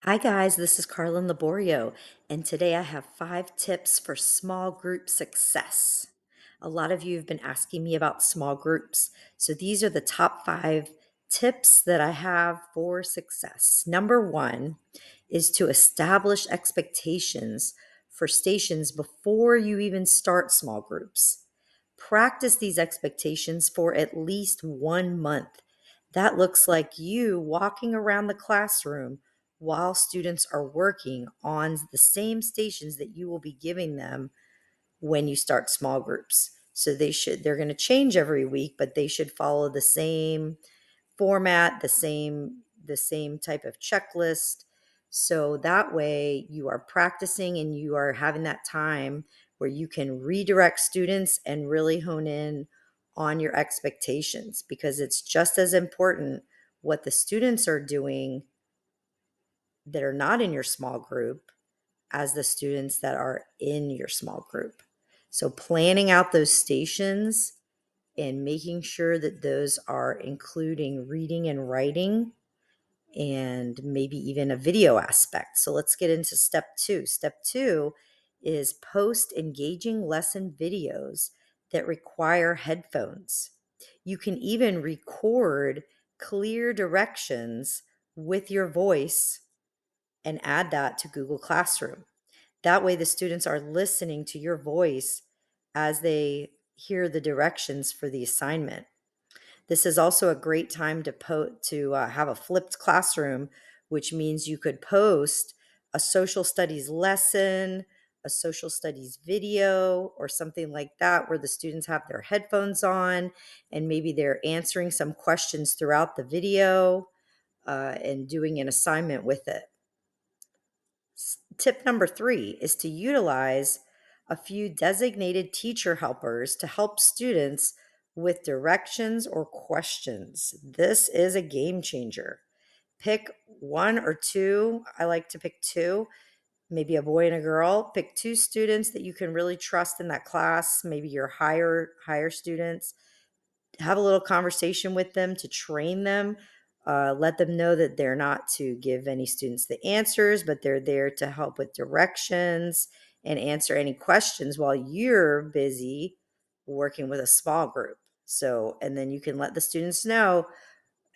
Hi, guys. This is Carlin Laborio, and today I have 5 tips for small group success. A lot of you have been asking me about small groups, so these are the top 5 tips that I have for success. Number one is to establish expectations for stations before you even start small groups. Practice these expectations for at least 1 month. That looks like you walking around the classroom while students are working on the same stations that you will be giving them when you start small groups. So they're going to change every week, but they should follow the same format, the same type of checklist. So that way you are practicing and you are having that time where you can redirect students and really hone in on your expectations, because it's just as important what the students are doing that are not in your small group as the students that are in your small group. So planning out those stations and making sure that those are including reading and writing and maybe even a video aspect. So let's get into step 2. Step 2 is post engaging lesson videos that require headphones. You can even record clear directions with your voice and add that to Google Classroom. That way, the students are listening to your voice as they hear the directions for the assignment. This is also a great time to have a flipped classroom, which means you could post a social studies lesson, a social studies video, or something like that, where the students have their headphones on and maybe they're answering some questions throughout the video and doing an assignment with it. Tip number 3 is to utilize a few designated teacher helpers to help students with directions or questions. This is a game changer. Pick one or two. I like to pick two, maybe a boy and a girl. Pick two students that you can really trust in that class, maybe your higher students. Have a little conversation with them to train them. Let them know that they're not to give any students the answers, but they're there to help with directions and answer any questions while you're busy working with a small group. So, and then you can let the students know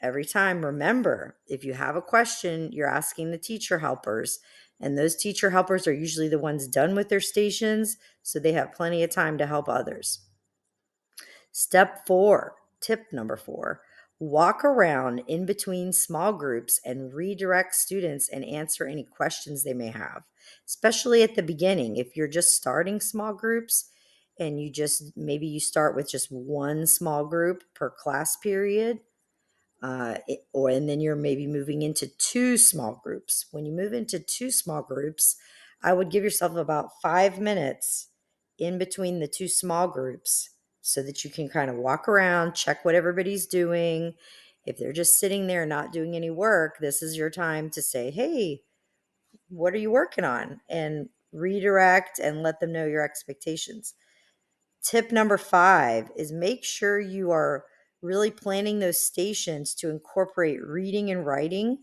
every time. Remember, if you have a question, you're asking the teacher helpers, and those teacher helpers are usually the ones done with their stations, so they have plenty of time to help others. Step 4, tip number 4, walk around in between small groups and redirect students and answer any questions they may have, especially at the beginning. If you're just starting small groups and maybe you start with just one small group per class period, and then you're maybe moving into two small groups. When you move into two small groups, I would give yourself about 5 minutes in between the two small groups so that you can kind of walk around, check what everybody's doing. If they're just sitting there not doing any work, this is your time to say, "Hey, what are you working on?" and redirect and let them know your expectations. Tip number 5 is make sure you are really planning those stations to incorporate reading and writing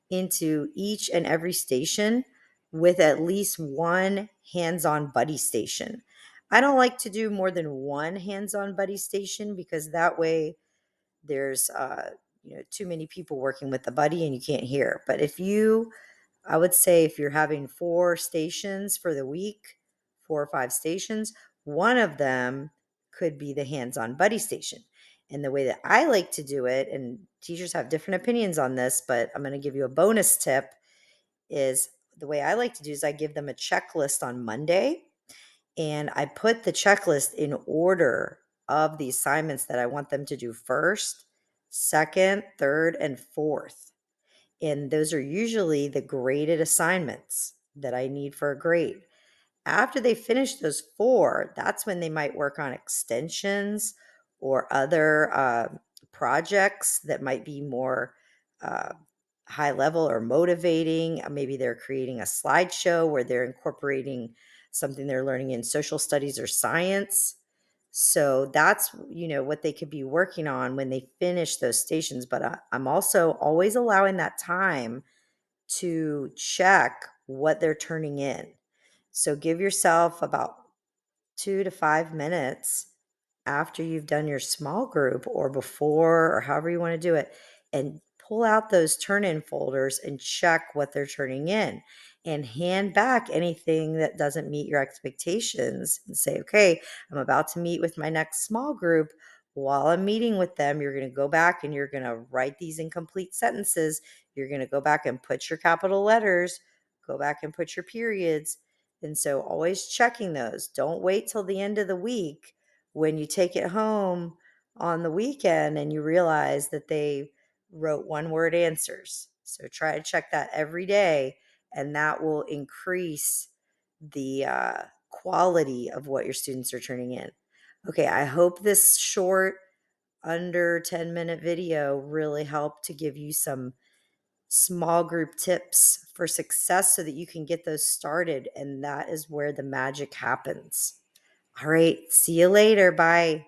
into each and every station with at least one hands-on buddy station. I don't like to do more than one hands-on buddy station because that way there's too many people working with the buddy and you can't hear. But I would say if you're having 4 stations for the week, 4 or 5 stations, one of them could be the hands on buddy station. And the way that I like to do it, and teachers have different opinions on this, but I'm going to give you a bonus tip is the way I like to do is I give them a checklist on Monday and I put the checklist in order of the assignments that I want them to do first, second, third, and fourth. And those are usually the graded assignments that I need for a grade. After they finish those 4, that's when they might work on extensions or other projects that might be more uh, high level or motivating. Maybe they're creating a slideshow where they're incorporating something they're learning in social studies or science. So that's what they could be working on when they finish those stations. But I'm also always allowing that time to check what they're turning in. So give yourself about 2 to 5 minutes after you've done your small group or before or however you want to do it, and pull out those turn in folders and check what they're turning in and hand back anything that doesn't meet your expectations and say, okay, I'm about to meet with my next small group. While I'm meeting with them, you're going to go back and you're going to write these incomplete sentences. You're going to go back and put your capital letters, go back and put your periods. And so always checking those. Don't wait till the end of the week when you take it home on the weekend and you realize that they wrote one word answers. So try to check that every day, and that will increase the quality of what your students are turning in. Okay, I hope this short, under 10-minute video really helped to give you some small group tips for success so that you can get those started. And that is where the magic happens. All right, see you later. Bye.